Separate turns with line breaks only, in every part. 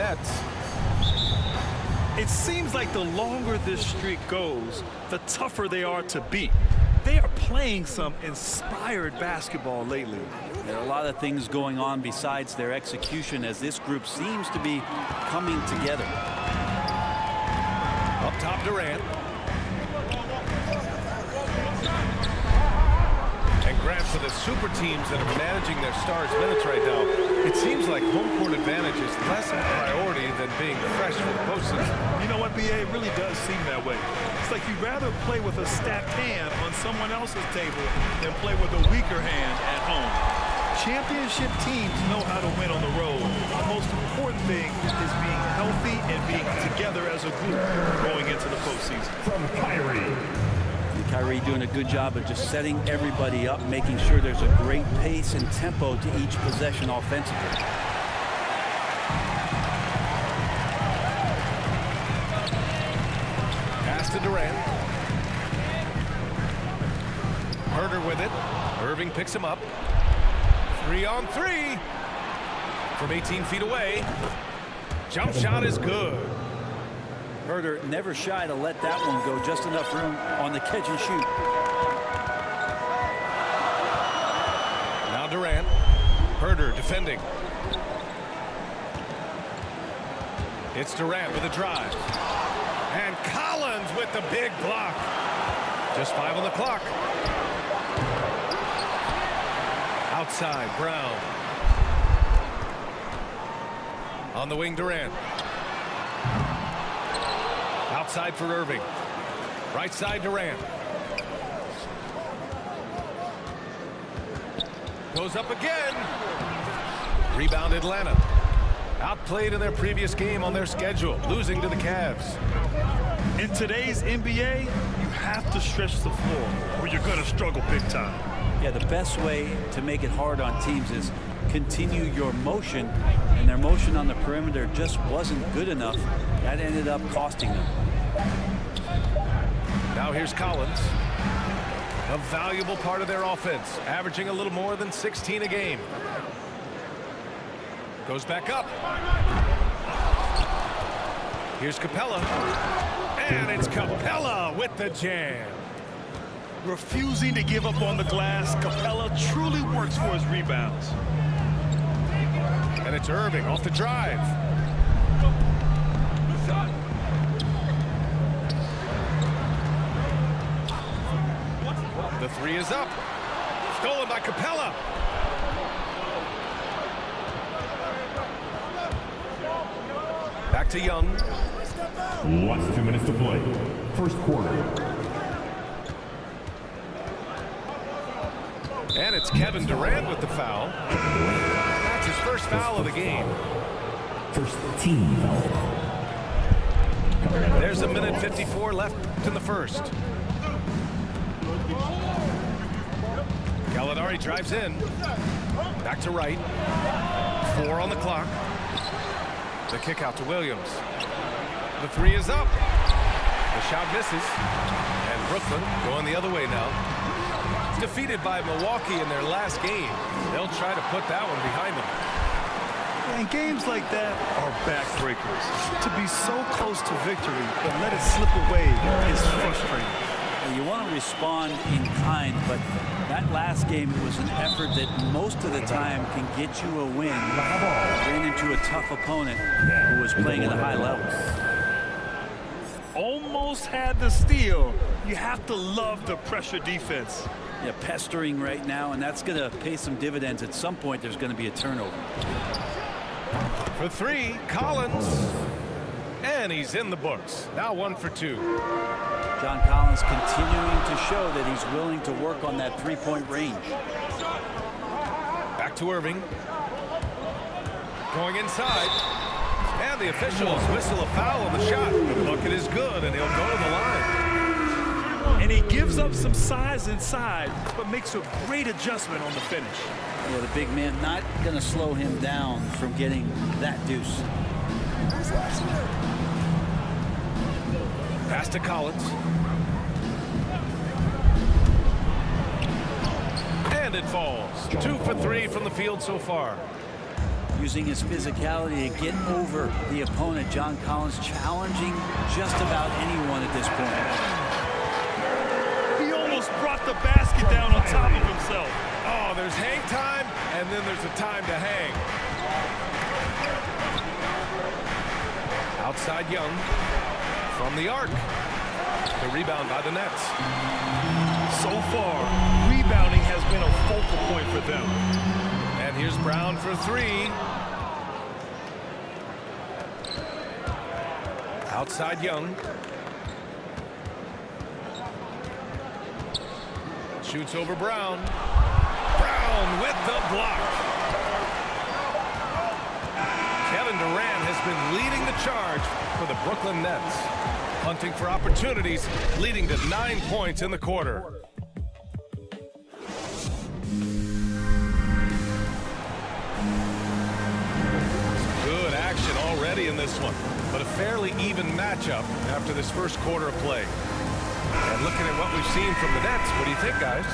nets.
It seems like the longer this streak goes, the tougher they are to beat. They are playing some inspired basketball lately.
There are a lot of things going on besides their execution as this group seems to be coming together.
Up top, Durant. And grabs for the super teams that are managing their stars' minutes right now. It seems like home court advantage is less of a priority than being fresh for the postseason.
You know what, BA? It really does seem that way. It's like you'd rather play with a stacked hand on someone else's table than play with a weaker hand at home. Championship teams know how to win on the road. The most important thing is being healthy and being together as a group going into the postseason.
From Kyrie.
Kyrie doing a good job of just setting everybody up, making sure there's a great pace and tempo to each possession offensively.
Pass to Durant. Herder with it. Irving picks him up. 3-on-3 from 18 feet away. Jump shot is good.
Herder never shy to let that one go. Just enough room on the catch and shoot.
Now Durant. Herder defending. It's Durant with a drive. And Collins with the big block. Just 5 on the clock. Outside, Brown. On the wing, Durant. Outside for Irving. Right side, Durant. Goes up again. Rebound, Atlanta. Outplayed in their previous game on their schedule, losing to the Cavs.
In today's NBA, you have to stretch the floor or you're going to struggle big time.
Yeah, the best way to make it hard on teams is continue your motion, and their motion on the perimeter just wasn't good enough. That ended up costing them.
Now here's Collins. A valuable part of their offense, averaging a little more than 16 a game. Goes back up. Here's Capella. And it's Capella with the jam.
Refusing to give up on the glass, Capella truly works for his rebounds.
And it's Irving off the drive. The three is up. Stolen by Capella. Back to Young.
Last 2 minutes to play. First quarter.
And it's Kevin Durant with the foul. That's his first foul of the game.
First team foul.
There's a minute 54 left in the first. Gallinari drives in. Back to right. 4 on the clock. The kick out to Williams. The three is up. The shot misses. And Brooklyn going the other way now. Defeated by Milwaukee in their last game. They'll try to put that one behind them.
And games like that are backbreakers. To be so close to victory but let it slip away is frustrating.
You want to respond in kind, but that last game was an effort that most of the time can get you a win. Ran into a tough opponent who was playing at a high level.
Almost had the steal. You have to love the pressure defense.
Yeah, pestering right now, and that's going to pay some dividends. At some point, there's going to be a turnover.
For three, Collins. And he's in the books. Now 1 for 2.
John Collins continuing to show that he's willing to work on that three-point range.
Back to Irving. Going inside. And the officials whistle a foul on the shot. The bucket is good, and he'll go to the line.
And he gives up some size inside, but makes a great adjustment on the finish.
Yeah, the big man not going to slow him down from getting that deuce.
Pass to Collins. And it falls. 2 for 3 from the field so far.
using his physicality to get over the opponent. John Collins challenging just about anyone at this point.
He almost brought the basket down on top of himself.
Oh, there's hang time, and then there's a time to hang. Outside Young from the arc. The rebound by the Nets.
So far, rebounding has been a focal point for them.
And here's Brown for three. Outside Young. Shoots over Brown. Brown with the block. Kevin Durant has been leading the charge for the Brooklyn Nets. Hunting for opportunities, leading to 9 points in the quarter. Good action already in this one, but a fairly even matchup after this first quarter of play. And looking at what we've seen from the Nets, what do you think, guys?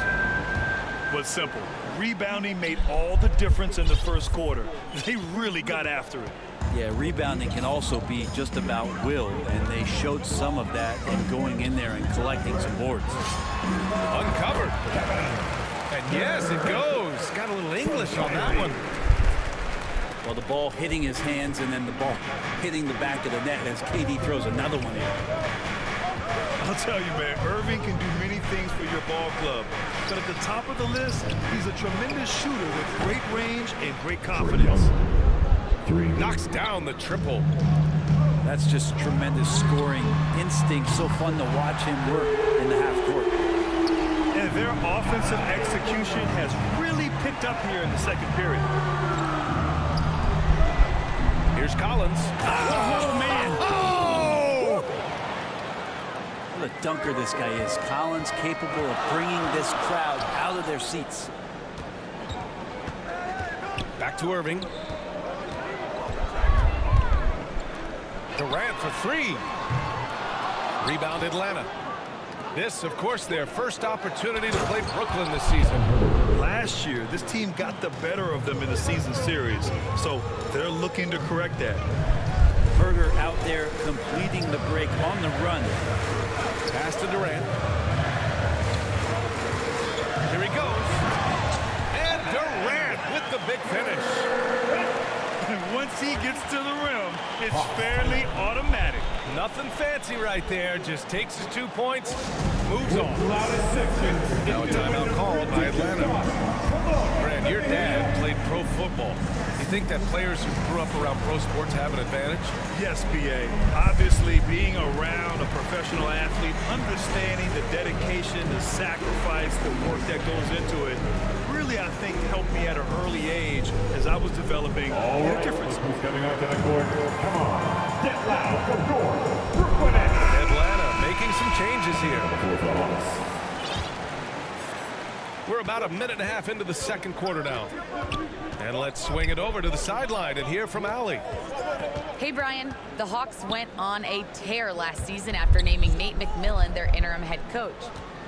Was simple. Rebounding made all the difference in the first quarter. They really got after it.
Yeah, rebounding can also be just about will, and they showed some of that in going in there and collecting some boards.
Uncovered. And yes, it goes. Got a little English on that one.
Well, the ball hitting his hands and then the ball hitting the back of the net as KD throws another one in.
I'll tell you, man, Irving can do many things for your ball club. But at the top of the list, he's a tremendous shooter with great range and great confidence.
Knocks down the triple.
That's just tremendous scoring instinct. So fun to watch him work in the half court.
And their offensive execution has really picked up here in the second period.
Here's Collins.
Oh, man.
Oh!
What a dunker this guy is. Collins capable of bringing this crowd out of their seats.
Back to Irving. Durant for three. Rebound Atlanta. This, of course, their first opportunity to play Brooklyn this season.
Last year, this team got the better of them in the season series, so they're looking to correct that.
Herter out there completing the break on the run.
Pass to Durant. Here he goes. And Durant with the big finish.
And once he gets to the rim, it's fairly automatic.
Nothing fancy right there. Just takes his 2 points, moves on. Now a timeout called by Atlanta. Brad, your dad played pro football. You think that players who grew up around pro sports have an advantage?
Yes, B.A. Obviously, being around a professional athlete, understanding the dedication, the sacrifice, the work that goes into it, really, I think, helped me at an early age as I was developing a difference.
Coming out to the court. Come on. Get loud for your Brooklyn Nets.
Atlanta making some changes here. We're about a minute and a half into the second quarter now. And let's swing it over to the sideline and hear from Allie.
Hey, Brian. The Hawks went on a tear last season after naming Nate McMillan their interim head coach.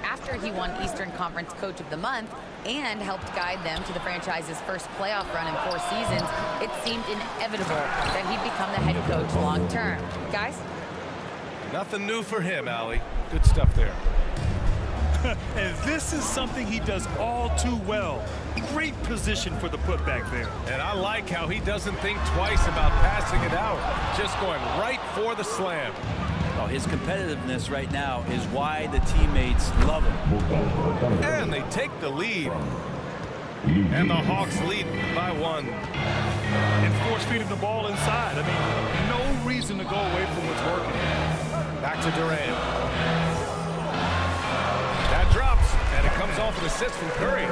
After he won Eastern Conference Coach of the Month and helped guide them to the franchise's first playoff run in 4 seasons, it seemed inevitable that he'd become the head coach long term. Guys?
Nothing new for him, Allie. Good stuff there.
And this is something he does all too well. Great position for the putback there.
And I like how he doesn't think twice about passing it out. Just going right for the slam.
Well, his competitiveness right now is why the teammates love him.
And they take the lead. And the Hawks lead by 1.
And force-feeding the ball inside. I mean, no reason to go away from what's working.
Back to Durant. That drops, and it comes off an assist from Curry.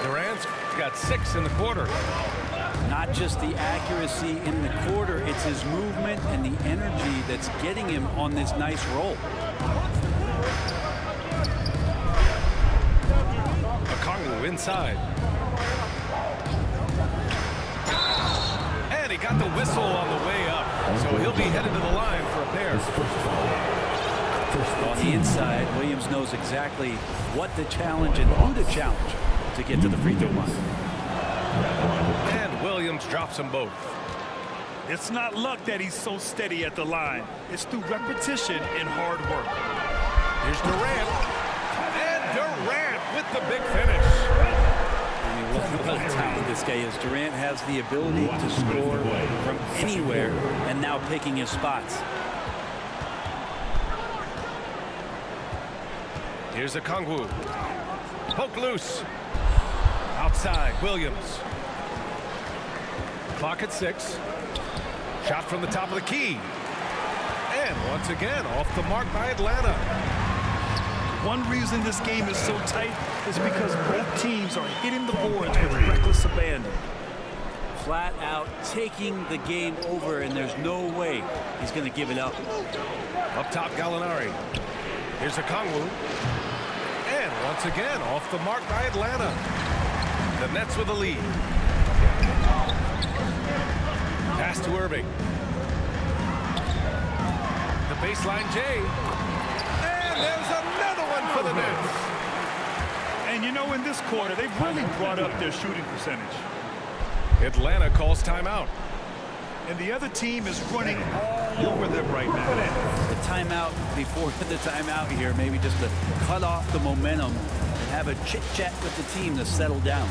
Durant's got 6 in the quarter.
Not just the accuracy in the quarter, it's his movement and the energy that's getting him on this nice roll.
Okongwu inside. And he got the whistle on the way up, so he'll be headed to the line for a pair.
On the inside, Williams knows exactly what to challenge and who to challenge to get to the free throw line.
And Williams Williams drops them both.
It's not luck that he's so steady at the line. It's through repetition and hard work.
Here's Durant. And Durant with the big finish.
I mean, what a talent this guy is. Durant has the ability to score from anywhere and now picking his spots.
Here's Okongwu. Poke loose. Outside, Williams. Clock at 6. Shot from the top of the key. And once again, off the mark by Atlanta.
One reason this game is so tight is because both teams are hitting the boards with reckless abandon.
Flat out taking the game over, and there's no way he's going to give it up.
Up top, Gallinari. Here's Okongwu. And once again, off the mark by Atlanta. The Nets with the lead. Pass to Irving. The baseline J. And there's another one for the Nets.
And you know, in this quarter, they've really brought up their shooting percentage.
Atlanta calls timeout.
And the other team is running all over them right now.
The timeout before the timeout here, maybe just to cut off the momentum and have a chit-chat with the team to settle down.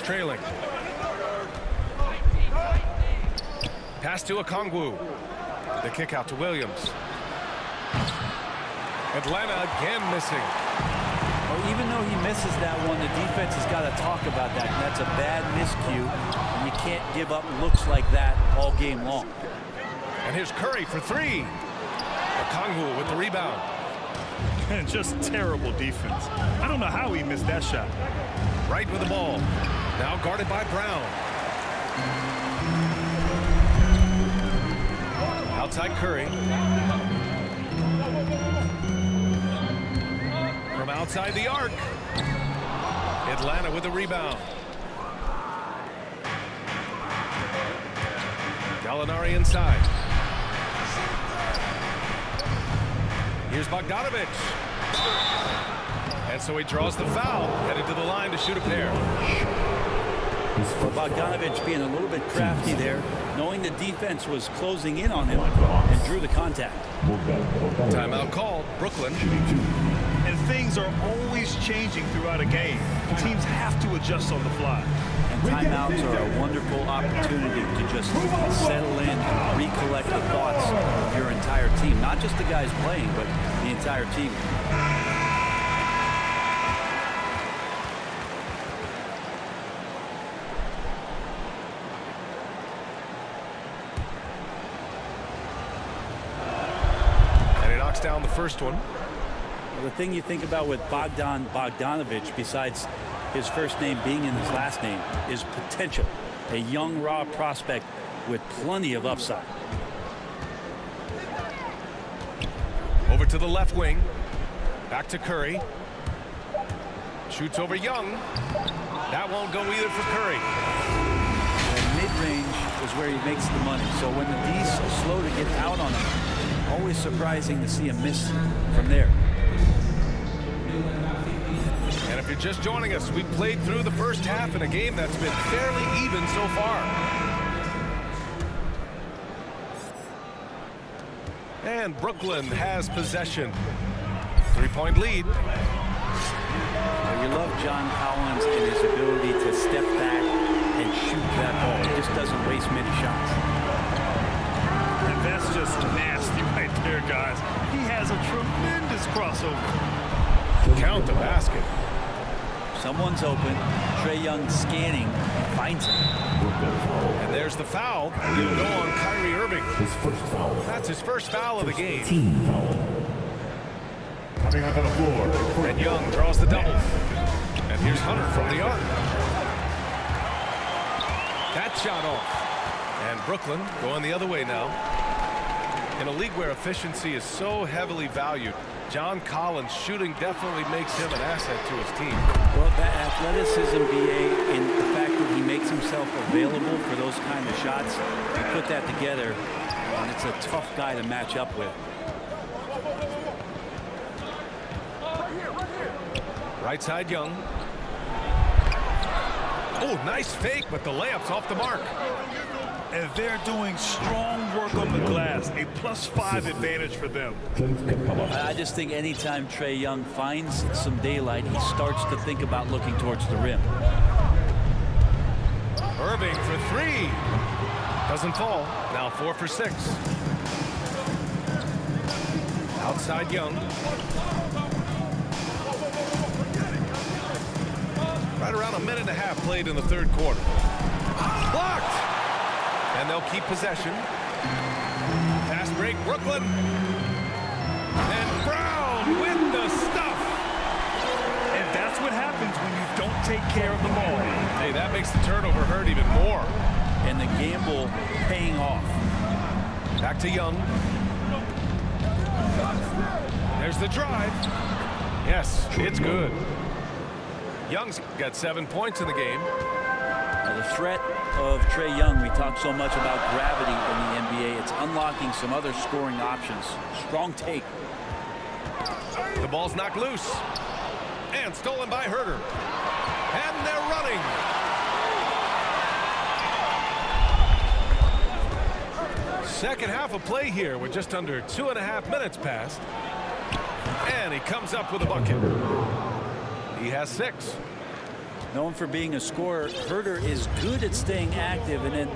Trailing. Pass to Okongwu. The kick out to Williams. Atlanta again missing.
Well, even though he misses that one, the defense has got to talk about that. And that's a bad miscue. And you can't give up looks like that all game long.
And here's Curry for 3. Okongwu with the rebound.
And just terrible defense. I don't know how he missed that shot.
Right with the ball. Now guarded by Brown. Outside Curry. From outside the arc. Atlanta with the rebound. Gallinari inside. Here's Bogdanovic. And so he draws the foul, headed to the line to shoot a pair.
For Bogdanovic being a little bit crafty there, knowing the defense was closing in on him, and drew the contact.
Timeout called, Brooklyn.
And things are always changing throughout a game. Teams have to adjust on the fly.
And timeouts are a wonderful opportunity to just settle in, recollect the thoughts of your entire team. Not just the guys playing, but the entire team.
Down the first one.
Well, the thing you think about with Bogdanovic, besides his first name being in his last name, is potential. A young, raw prospect with plenty of upside.
Over to the left wing. Back to Curry. Shoots over Young. That won't go either for Curry.
And mid-range is where he makes the money. So when the D's are slow to get out on him, always surprising to see a miss from there.
And if you're just joining us, we've played through the first half in a game that's been fairly even so far. And Brooklyn has possession. 3-point lead.
Well, you love John Collins and his ability to step back and shoot that ball. He just doesn't waste many shots.
And that's just nasty right there, guys. He has a tremendous crossover.
Count the basket.
Someone's open. Trae Young scanning, finds him.
And there's the foul. It'll go on Kyrie Irving.
His first foul.
That's his first foul of the game.
Team foul. Coming onto the floor.
And Young draws the double. And here's Hunter from the arc. That shot off. And Brooklyn going the other way now. In a league where efficiency is so heavily valued, John Collins' shooting definitely makes him an asset to his team.
Well, that athleticism, BA, and the fact that he makes himself available for those kind of shots, you put that together, and it's a tough guy to match up with.
Right side, Young. Oh, nice fake, but the layup's off the mark.
And they're doing strong work on the glass. A +5 advantage for them.
I just think anytime Trae Young finds some daylight, he starts to think about looking towards the rim.
Irving for three. Doesn't fall. Now 4 for 6. Outside Young. Right around a minute and a half played in the third quarter. Blocked! And they'll keep possession. Fast break, Brooklyn. And Brown with the stuff.
And that's what happens when you don't take care of the ball.
Hey, that makes the turnover hurt even more.
And the gamble paying off.
Back to Young. There's the drive. Yes, it's good. Young's got 7 points in the game.
Now, the threat of Trae Young, we talk so much about gravity in the NBA. It's unlocking some other scoring options. Strong take.
The ball's knocked loose. And stolen by Herter. And they're running. Second half of play here with just under 2.5 minutes passed. And he comes up with a bucket. He has 6.
Known for being a scorer, Herter is good at staying active and then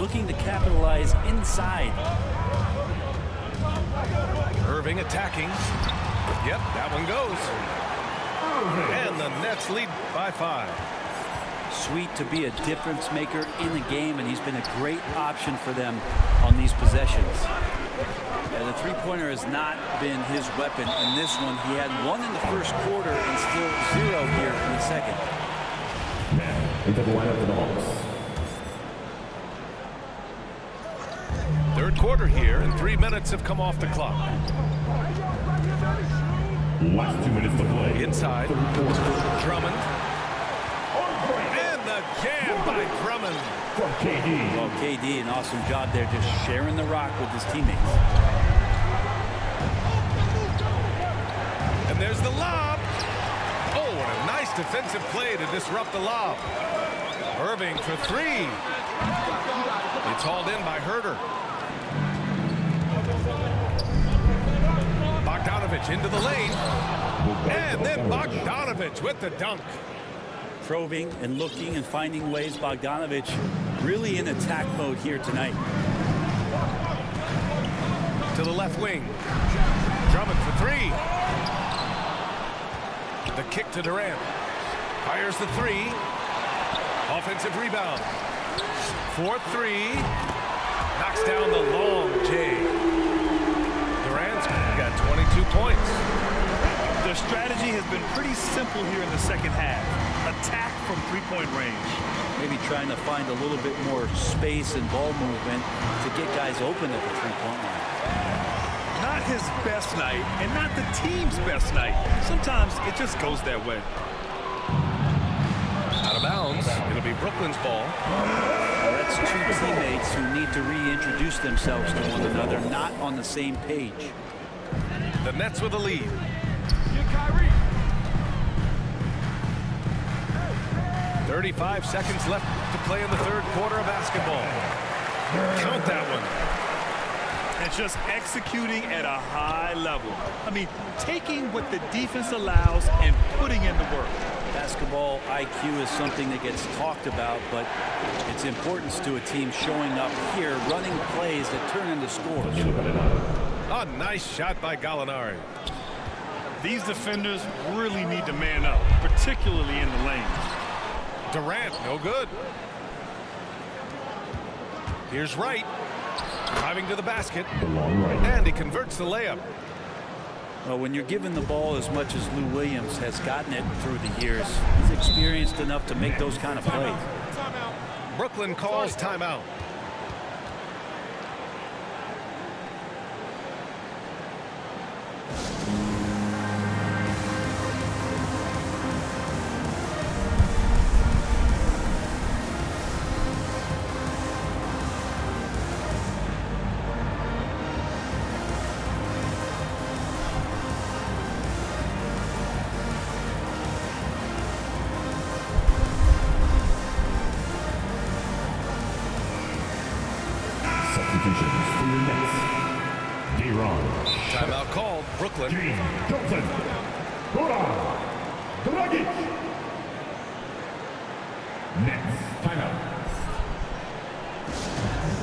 looking to capitalize inside.
Irving attacking. Yep, that one goes. And the Nets lead by 5.
Sweet to be a difference maker in the game, and he's been a great option for them on these possessions. Yeah, the three-pointer has not been his weapon in this one. He had 1 in the first quarter and still 0 here in the second.
Into the lineup for the Hawks.
Third quarter here, and 3 minutes have come off the clock.
Last 2 minutes to play.
Inside, Drummond. And the jam by Drummond.
From KD.
Well, KD, an awesome job there, just sharing the rock with his teammates.
And there's the lob. Oh, what a nice defensive play to disrupt the lob. Irving for 3. It's hauled in by Herter. Bogdanovich into the lane. And then Bogdanovich with the dunk.
Probing and looking and finding ways. Bogdanovich really in attack mode here tonight.
To the left wing. Drummond for 3. The kick to Durant. Fires the 3. Offensive rebound. 4-3. Knocks down the long J. Durant's got 22 points.
The strategy has been pretty simple here in the second half. Attack from three-point range.
Maybe trying to find a little bit more space and ball movement to get guys open at the three-point line.
Not his best night, and not the team's best night. Sometimes it just goes that way.
Out of bounds. It'll be Brooklyn's ball.
That's 2 teammates who need to reintroduce themselves to one another, not on the same page.
The Nets with the lead. 35 seconds left to play in the third quarter of basketball. Count that one.
And just executing at a high level. I mean, taking what the defense allows and putting in the work.
Basketball IQ is something that gets talked about, but its importance to a team showing up here, running plays that turn into scores.
A nice shot by Gallinari.
These defenders really need to man up, particularly in the lane.
Durant, no good. Here's Wright. Driving to the basket. And he converts the layup.
Well, when you're given the ball as much as Lou Williams has gotten it through the years, he's experienced enough to make those kind of plays.
Brooklyn calls timeout.
Substitutions for your Nets. D-Ron.
Timeout called. Brooklyn.
James Johnson. Goran Dragic. Nets. Timeout.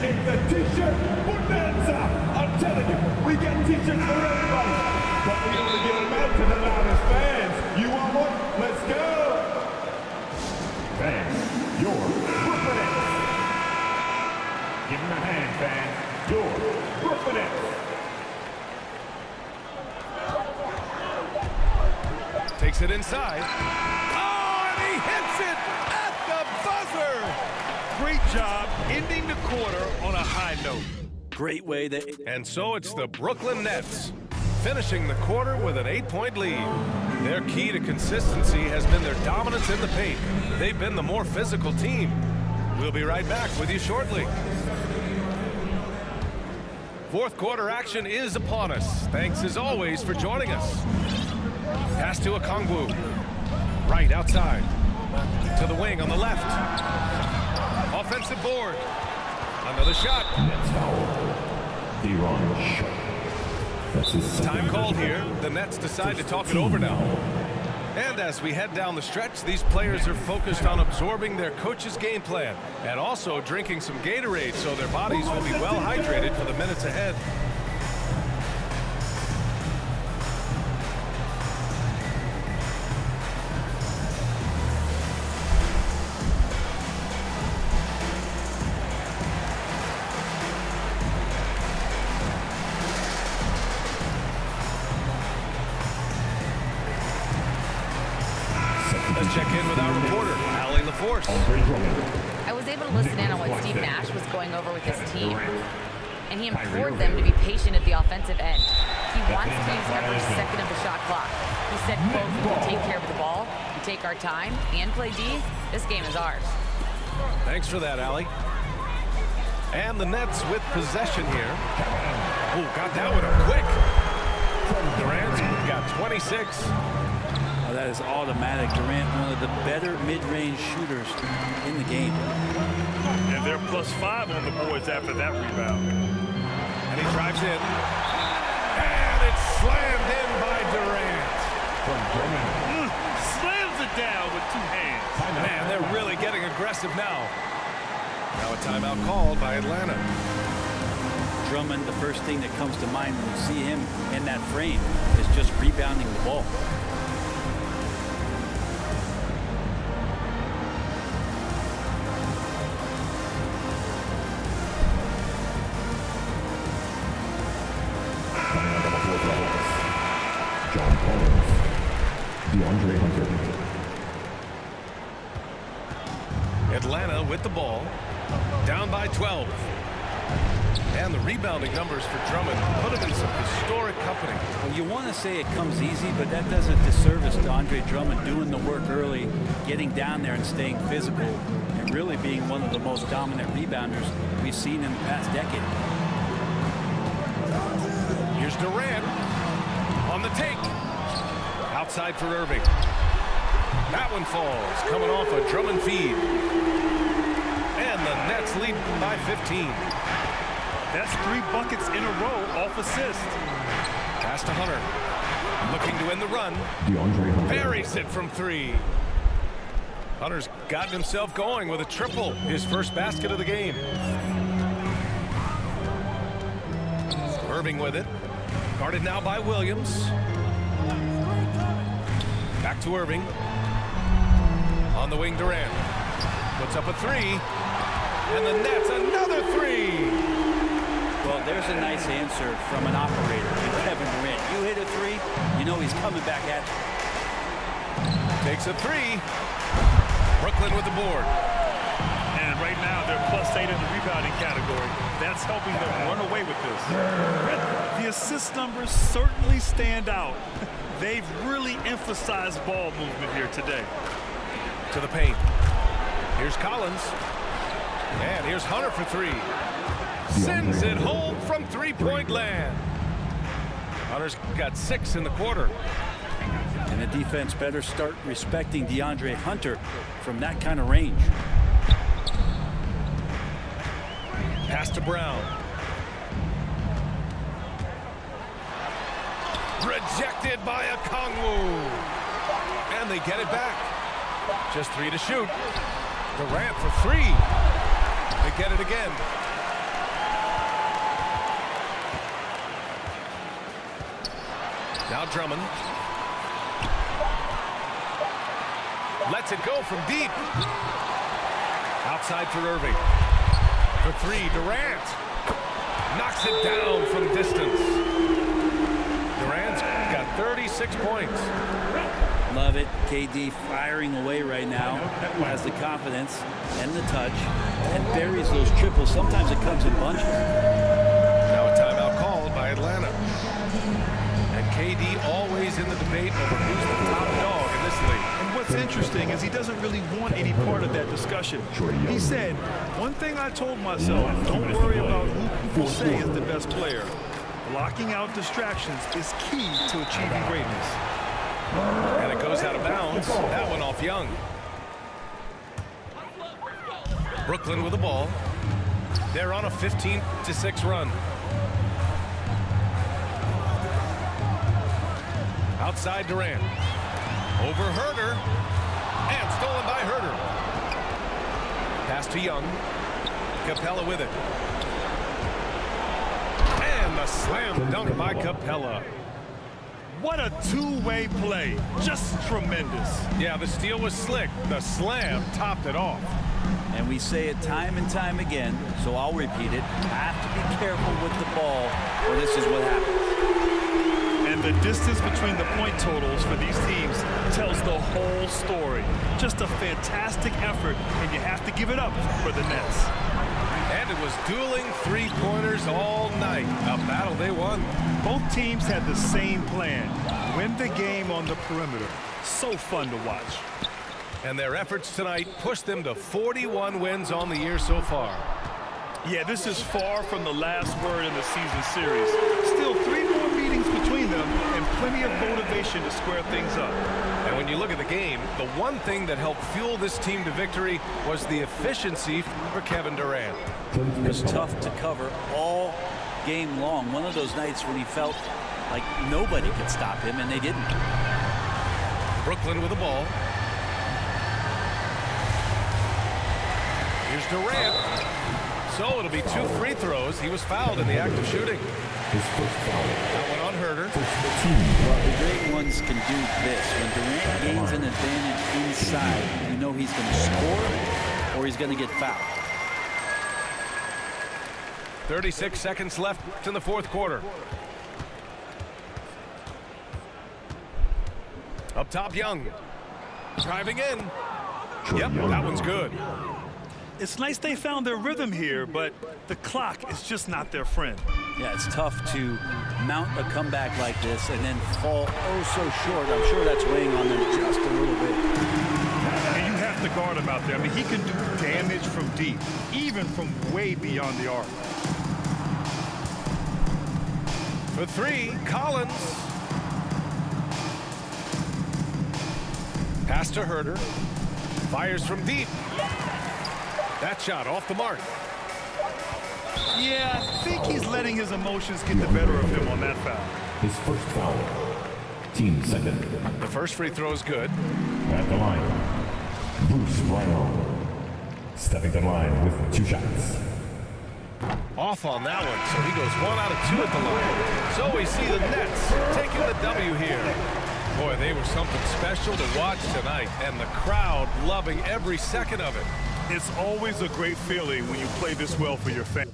It's a t-shirt bonanza. I'm telling you, we get t-shirts for everybody. But we only give them out to the loudest fans. You want one? Let's go. Fans, your Brooklyn Nets. Give him a hand, fans. Your Brooklyn Nets.
Takes it inside. Oh, and he hits it at the buzzer.
Great job ending the quarter on a high note.
Great way that.
And so it's the Brooklyn Nets finishing the quarter with an 8-point lead. Their key to consistency has been their dominance in the paint. They've been the more physical team. We'll be right back with you shortly. Fourth quarter action is upon us. Thanks as always for joining us. Pass to Okongwu. Right outside. To the wing on the left. Offensive board. Another shot.
Nets foul. D-Ron shot. That's his second
Time called
personal.
here. The Nets decide to talk it over now. And as we head down the stretch, these players are focused on absorbing their coach's game plan and also drinking some Gatorade so their bodies will be well hydrated for the minutes ahead. Let's check in with our reporter, Allie LaForce.
I was able to listen in on what Steve Nash was going over with his team, and he implored them to be patient at the offensive end. He wants to use every second of the shot clock. He said, quote, if we take care of the ball, we take our time, and play D, this game is ours.
Thanks for that, Allie. And the Nets with possession here. Oh, got that one up quick. Durant's got 26.
Oh, that is automatic. Durant, one of the better mid-range shooters in the game.
And they're +5 on the boards after that rebound.
And he drives in. And it's slammed in by Durant.
Slams it down with two hands.
Man, they're really getting aggressive now. Now a timeout called by Atlanta.
Drummond, the first thing that comes to mind when you see him in that frame is just rebounding the ball.
John Collins. DeAndre Hunter.
Atlanta with the ball. Down by 12. And the rebounding numbers for Drummond put him in some historic company.
Well, you want to say it comes easy, but that does a disservice to Andre Drummond doing the work early, getting down there and staying physical, and really being one of the most dominant rebounders we've seen in the past decade.
Here's Durant on the take. Outside for Irving. That one falls, coming off a Drummond feed. And the Nets lead by 15.
That's 3 buckets in a row off assist.
Pass to Hunter. Looking to end the run.
DeAndre Hunter.
Buries it from 3. Hunter's gotten himself going with a triple. His first basket of the game. Irving with it. Guarded now by Williams. Back to Irving. On the wing, Durant. Puts up a 3. And the Nets another 3.
Well, there's a nice answer from an operator in Kevin Durant. You hit a 3, you know he's coming back at you.
Takes a 3. Brooklyn with the board.
And right right now, they're +8 in the rebounding category. That's helping them run away with this. The assist numbers certainly stand out. They've really emphasized ball movement here today.
To the paint. Here's Collins. And here's Hunter for three. Sends it home from three-point land. Hunter's got 6 in the quarter.
And the defense better start respecting DeAndre Hunter from that kind of range.
Pass to Brown. Rejected by Okongwu. And they get it back. Just 3 to shoot. Durant for 3. They get it again. Now Drummond. Lets it go from deep. Outside for Irving. For 3, Durant. Knocks it down from distance. Durant's got 36 points.
Love it. KD firing away right now. Has the confidence and the touch and buries those triples. Sometimes it comes in bunches.
Now a timeout called by Atlanta. And KD always in the debate over who's the top dog in this league.
And what's interesting is he doesn't really want any part of that discussion. He said, one thing I told myself, don't worry about who people say is the best player. Blocking out distractions is key to achieving greatness.
And it goes out of bounds. That one off Young. Brooklyn with the ball. They're on a 15-6 run. Outside Durant. Over Herter. And stolen by Herter. Pass to Young. Capella with it. And the slam dunk by Capella.
What a two-way play. Just tremendous.
Yeah, the steal was slick. The slam topped it off.
And we say it time and time again, so I'll repeat it. Have to be careful with the ball, or this is what happens.
And the distance between the point totals for these teams tells the whole story. Just a fantastic effort, and you have to give it up for the Nets.
And it was dueling three-pointers all night. A battle they won.
Both teams had the same plan. Win the game on the perimeter. So fun to watch.
And their efforts tonight pushed them to 41 wins on the year so far.
Yeah, this is far from the last word in the season series. Still 3 more meetings between them and plenty of motivation to square things up.
And when you look at the game, the one thing that helped fuel this team to victory was the efficiency for Kevin Durant.
It was tough to cover all game long. One of those nights when he felt like nobody could stop him, and they didn't.
Brooklyn with the ball. Here's Durant. So it'll be 2 free throws. He was fouled in the act of shooting. That one on Herter.
Well, the great ones can do this. When Durant gains an advantage inside, you know he's going to score or he's going to get fouled.
36 seconds left in the fourth quarter. Up top, Young. Driving in. Yep, that one's good.
It's nice they found their rhythm here, but the clock is just not their friend.
Yeah, it's tough to mount a comeback like this and then fall oh so short. I'm sure that's weighing on them just a little bit.
And you have to guard him out there. I mean, he can do damage from deep, even from way beyond the arc.
For 3, Collins. Pass to Herter. Fires from deep. That shot off the mark.
Yeah, I think he's letting his emotions get the better of him on that foul.
His first foul. Team second.
The first free throw is good.
At the line, Bruce Brown. Stepping to the line with 2 shots.
Off on that one, so he goes 1 out of 2 at the line. So we see the Nets taking the W here. Boy, they were something special to watch tonight, and the crowd loving every second of it.
It's always a great feeling when you play this well for your fans.